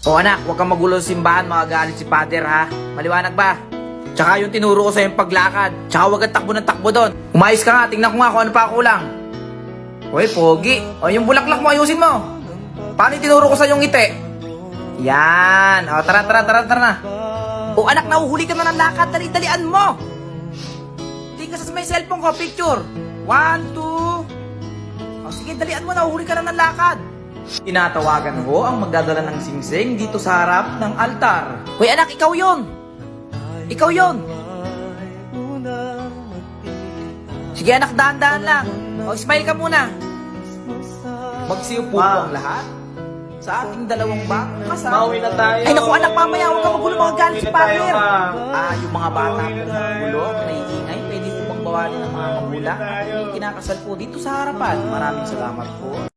O anak, huwag kang magulo sa simbahan, magagalit si Father ha. Maliwanag ba? Tsaka yung tinuro ko sa yung paglakad. Tsaka huwag kang takbo ng takbo doon. Umayos ka nga, tingnan ko nga kung ano pa kulang. Uy, pogi. O yung bulaklak mo, ayusin mo. Paano yung tinuro ko sa yung ngiti? Yan. O tara na. O anak, nahuhuli ka na ng lakad. Dali-dalian mo. Hindi ka sa may cellphone ko, picture. 1, 2. O sige, dalian mo, nahuhuli ka na ng lakad. Tinatawagan ko ang magdadala ng singsing dito sa harap ng altar. Hoy anak, ikaw yon. Ikaw yon. Sige anak, dahan-dahan lang. O, smile ka muna. Magsiupo po ang lahat sa ating dalawang batang kasama. Mauwi na tayo. Ay naku anak, mamaya huwag ka magulo, mga galit si Father. Yung mga bata po magulo, naiingay, pwede po bang bawalin ng mga magulang? Kinakasal po dito sa harapan. Maraming salamat po.